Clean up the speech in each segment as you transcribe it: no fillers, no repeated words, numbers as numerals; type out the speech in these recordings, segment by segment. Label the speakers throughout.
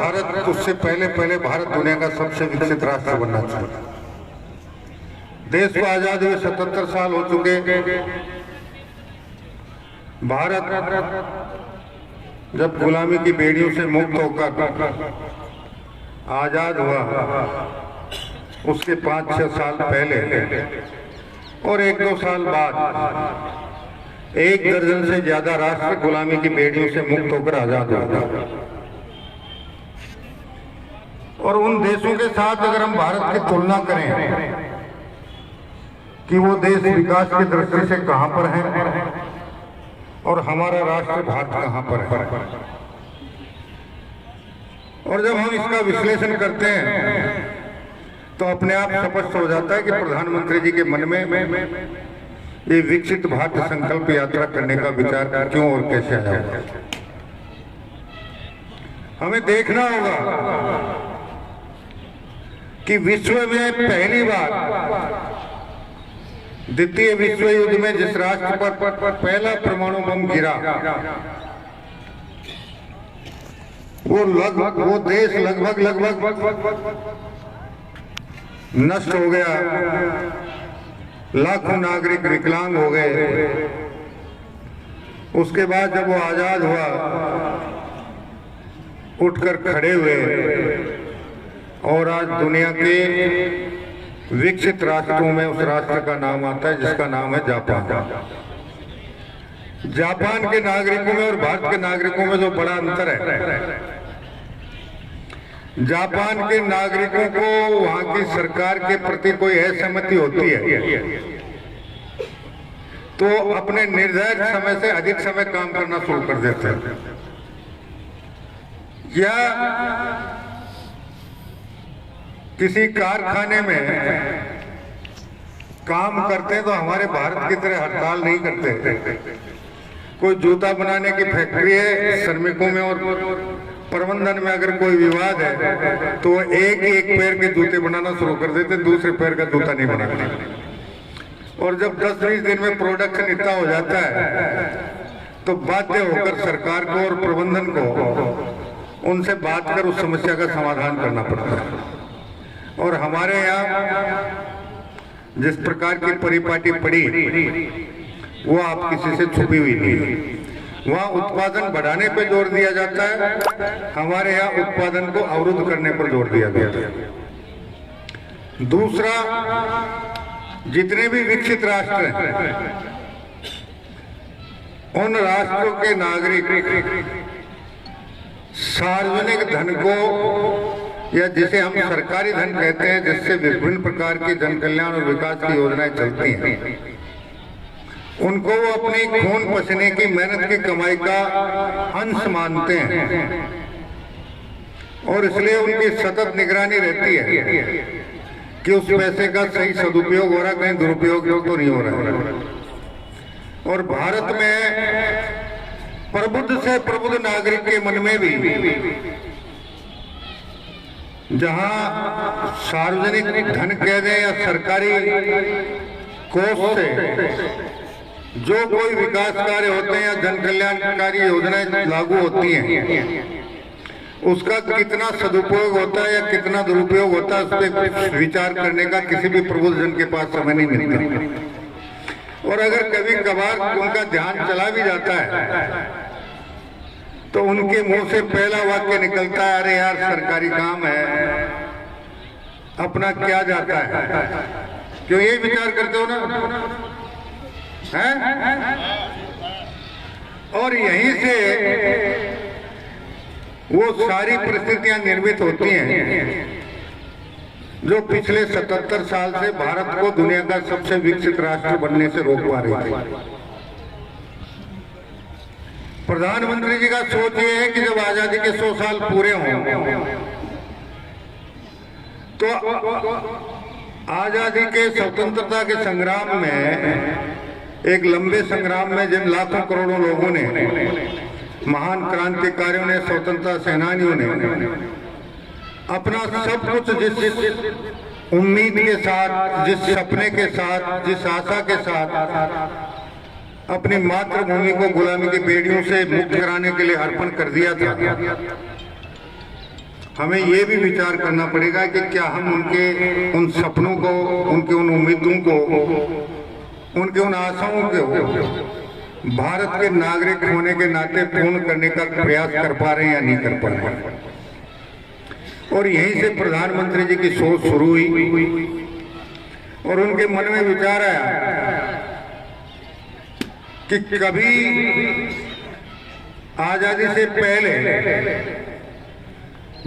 Speaker 1: भारत उससे पहले भारत दुनिया का सबसे विकसित राष्ट्र बनना चाहिए। देश को आजाद हुए 77 साल हो चुके। भारत जब गुलामी की बेड़ियों से मुक्त होकर आजाद हुआ, उसके 5-6 साल पहले और 1-2 साल बाद 1 दर्जन से ज्यादा राष्ट्र गुलामी की बेड़ियों से मुक्त होकर आजाद हुआ। और उन देशों के साथ अगर हम भारत की तुलना करें कि वो देश विकास की दृष्टि से कहां पर है और हमारा राष्ट्र भारत कहां पर है, और जब हम इसका विश्लेषण करते हैं तो अपने आप स्पष्ट हो जाता है कि प्रधानमंत्री जी के मन में ये विकसित भारत संकल्प यात्रा करने का विचार क्यों और कैसे आया। हमें देखना होगा कि विश्व में पहली बार द्वितीय विश्व युद्ध में जिस राष्ट्र पर पहला परमाणु बम गिरा, वो देश लगभग नष्ट हो गया, लाखों नागरिक विकलांग हो गए। उसके बाद जब वो आजाद हुआ, उठकर खड़े हुए और आज दुनिया के विकसित राष्ट्रों में उस राष्ट्र का नाम आता है जिसका नाम है जापान। जापान के नागरिकों में और भारत के नागरिकों में जो बड़ा अंतर है, जापान के नागरिकों को वहां की सरकार के प्रति कोई असहमति होती है तो अपने निर्धारित समय से अधिक समय काम करना शुरू कर देते हैं, या किसी कारखाने में काम करते हैं तो हमारे भारत की तरह हड़ताल नहीं करते। कोई जूता बनाने की फैक्ट्री है, श्रमिकों में और प्रबंधन में अगर कोई विवाद है तो एक पैर के जूते बनाना शुरू कर देते, दूसरे पैर का जूता नहीं बनाते। और जब 10-20 दिन में प्रोडक्शन इतना हो जाता है तो बाध्य होकर सरकार को और प्रबंधन को उनसे बात कर उस समस्या का समाधान करना पड़ता है। और हमारे यहाँ जिस प्रकार की परिपाटी पड़ी वो आप किसी से छुपी हुई नहीं। वहाँ उत्पादन बढ़ाने पर जोर दिया जाता है, हमारे यहाँ उत्पादन को अवरुद्ध करने पर जोर दिया गया है। दूसरा, जितने भी विकसित राष्ट्र हैं उन राष्ट्रों के नागरिक सार्वजनिक धन को, या जिसे हम सरकारी धन कहते हैं, जिससे विभिन्न प्रकार की जन कल्याण और विकास की योजनाएं चलती हैं, उनको वो अपनी खून पसीने की मेहनत की कमाई का अंश मानते हैं और इसलिए उनकी सतत निगरानी रहती है कि उस पैसे का सही सदुपयोग हो रहा है, कहीं दुरुपयोग तो नहीं हो रहा है। और भारत में प्रबुद्ध से प्रबुद्ध नागरिक के मन में भी जहां सार्वजनिक धन कह दें या सरकारी कोष से जो कोई विकास कार्य होते हैं या जन कल्याणकारी योजनाएं लागू होती हैं, उसका कितना सदुपयोग होता है या कितना दुरुपयोग होता है, उस पर विचार करने का किसी भी प्रबुद्ध जन के पास समय नहीं मिलता। और अगर कभी कभार उनका ध्यान चला भी जाता है तो उनके मुंह से पहला वाक्य निकलता है, अरे यार सरकारी काम है, अपना क्या जाता है। क्यों यही विचार करते हो ना, हैं? और यहीं से वो सारी परिस्थितियां निर्मित होती हैं जो पिछले 77 साल से भारत को दुनिया का सबसे विकसित राष्ट्र बनने से रोक पा रही थी। प्रधानमंत्री जी का सोच ये है कि जब आजादी के 100 साल पूरे हों तो आजादी के स्वतंत्रता के संग्राम में, एक लंबे संग्राम में जिन लाखों करोड़ों लोगों ने, महान क्रांतिकारियों ने, स्वतंत्रता सेनानियों ने अपना सब कुछ जिस उम्मीद के साथ, जिस सपने के साथ, जिस आशा के साथ अपनी मातृभूमि को गुलामी की बेड़ियों से मुक्त कराने के लिए अर्पण कर दिया था, हमें ये भी विचार करना पड़ेगा कि क्या हम उनके उन सपनों को, उनके उन उम्मीदों को, उनके उन आशाओं को भारत के नागरिक होने के नाते पूर्ण करने का प्रयास कर पा रहे हैं या नहीं कर पा रहे हैं। और यहीं से प्रधानमंत्री जी की सोच शुरू हुई और उनके मन में विचार आया कि कभी आजादी से पहले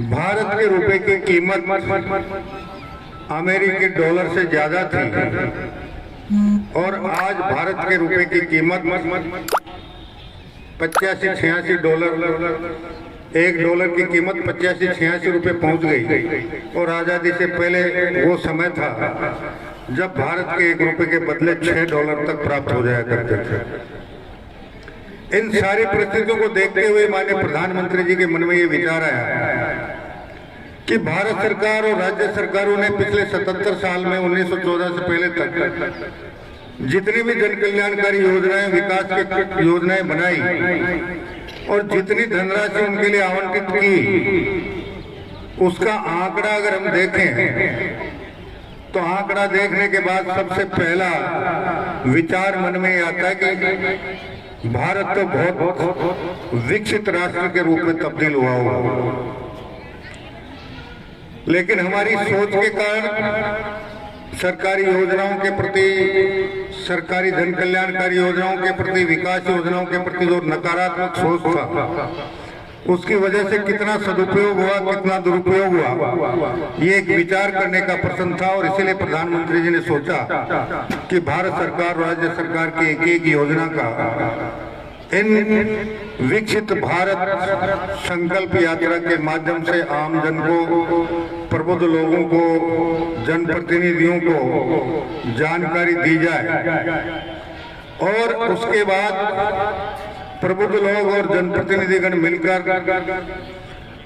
Speaker 1: भारत के रुपए की कीमत अमेरिकी डॉलर से ज्यादा थी और आज भारत के रुपए की कीमत 85-86 डॉलर, $1 की कीमत 85-86 रुपए पहुंच गई। और आजादी से पहले वो समय था जब भारत के $1 के बदले $6 तक प्राप्त हो जाया करते थे। इन सारी परिस्थितियों को देखते हुए माननीय प्रधानमंत्री जी के मन में ये विचार आया कि भारत सरकार और राज्य सरकारों ने पिछले 77 साल में 1914 से पहले तक जितनी भी जन कल्याणकारी योजनाएं, विकास की योजनाएं बनाई और जितनी धनराशि उनके लिए आवंटित की, उसका आंकड़ा अगर हम देखें तो आंकड़ा देखने के बाद सबसे पहला विचार मन में आता है कि भारत तो बहुत विकसित राष्ट्र के रूप में तब्दील हुआ होगा, लेकिन हमारी सोच के कारण सरकारी योजनाओं के प्रति, सरकारी जन कल्याणकारी योजनाओं के प्रति, विकास योजनाओं के प्रति जो नकारात्मक सोच था, उसकी वजह से कितना सदुपयोग हुआ, कितना दुरुपयोग हुआ, ये एक विचार करने का प्रश्न था। और इसीलिए प्रधानमंत्री जी ने सोचा कि भारत सरकार, राज्य सरकार की एक एक योजना का इन विकसित भारत संकल्प यात्रा के माध्यम से आम जन को, प्रबुद्ध लोगों को, जनप्रतिनिधियों को जानकारी दी जाए और उसके बाद प्रबुद्ध लोग और जनप्रतिनिधिगण मिलकर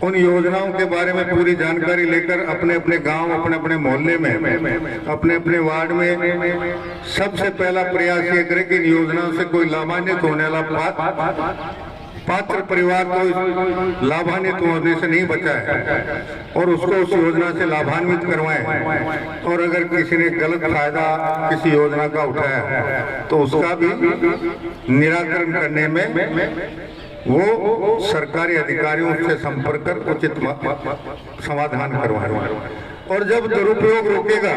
Speaker 1: उन योजनाओं के बारे में पूरी जानकारी लेकर अपने अपने गांव, अपने अपने मोहल्ले में, अपने अपने वार्ड में सबसे पहला प्रयास ये करें कि इन योजनाओं से कोई लाभान्वित होने वाला पात्र परिवार को लाभान्वित होने से नहीं बचा है और उसको उस योजना से लाभान्वित करवाएं। और अगर किसी ने गलत फायदा किसी योजना का उठाया तो उसका भी निराकरण करने में वो सरकारी अधिकारियों से संपर्क कर उचित समाधान करवाएं। और जब दुरुपयोग रोकेगा,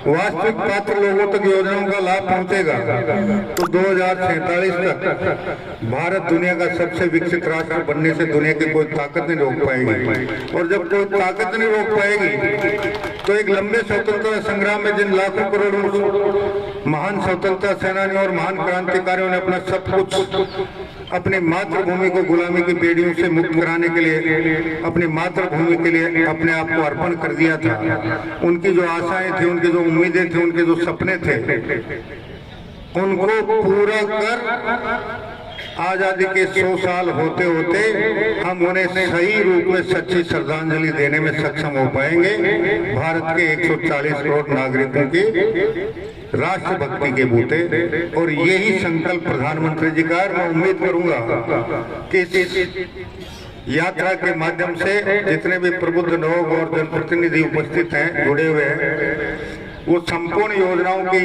Speaker 1: वास्तविक पात्र लोगों तक योजनाओं का लाभ पहुंचेगा तो 2047 तक भारत दुनिया का सबसे विकसित राष्ट्र बनने से दुनिया की कोई ताकत नहीं रोक पाएगी। और जब कोई ताकत नहीं रोक पाएगी तो एक लंबे स्वतंत्रता संग्राम में जिन लाखों करोड़ों महान स्वतंत्रता सेनानियों और महान क्रांतिकारियों ने अपना सब कुछ अपनी मातृभूमि को गुलामी की बेड़ियों से मुक्त कराने के लिए, अपनी मातृभूमि के लिए अपने आप को अर्पण कर दिया था, उनकी जो आशाएं थी, उनकी जो उम्मीदें थी, उनके जो सपने थे, उनको पूरा कर आजादी के 100 साल होते होते हम उन्हें सही रूप में सच्ची श्रद्धांजलि देने में सक्षम हो पाएंगे। भारत के 140 करोड़ नागरिकों की राष्ट्रभक्ति के बूते। और यही संकल्प प्रधानमंत्री जी का, मैं उम्मीद करूंगा कि इस यात्रा के माध्यम से जितने भी प्रबुद्ध लोग और जनप्रतिनिधि उपस्थित हैं, जुड़े हुए हैं, वो संपूर्ण योजनाओं की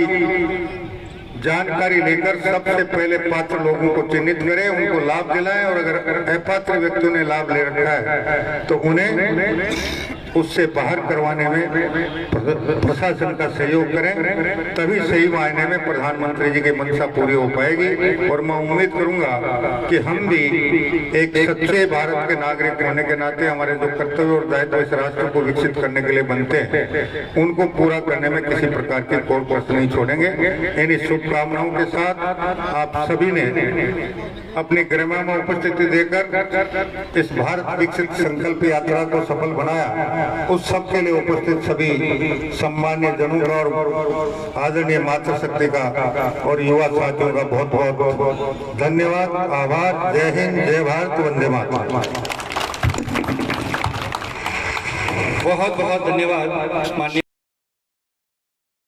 Speaker 1: जानकारी लेकर सबसे पहले पात्र लोगों को चिन्हित करें, उनको लाभ दिलाएं और अगर अपात्र व्यक्तियों ने लाभ ले रखा है तो उन्हें उससे बाहर करवाने में प्रशासन का सहयोग करें, तभी सही मायने में प्रधानमंत्री जी की मंशा पूरी हो पाएगी। और मैं उम्मीद करूंगा कि हम भी एक सच्चे भारत के नागरिक होने के नाते हमारे जो कर्तव्य और दायित्व इस राष्ट्र को विकसित करने के लिए बनते हैं, उनको पूरा करने में किसी प्रकार की कोई कसर नहीं छोड़ेंगे। इन्हीं शुभकामनाओं के साथ आप सभी ने अपनी गरिमा में उपस्थिति देकर इस भारत विकसित संकल्प यात्रा को सफल बनाया, उस सब के लिए उपस्थित सभी सम्मान्य जनों का और आदरणीय मातृशक्ति का और युवा साथियों का बहुत बहुत धन्यवाद, आभार। जय हिंद, जय भारत, वंदे मातरम।
Speaker 2: बहुत बहुत धन्यवाद माननीय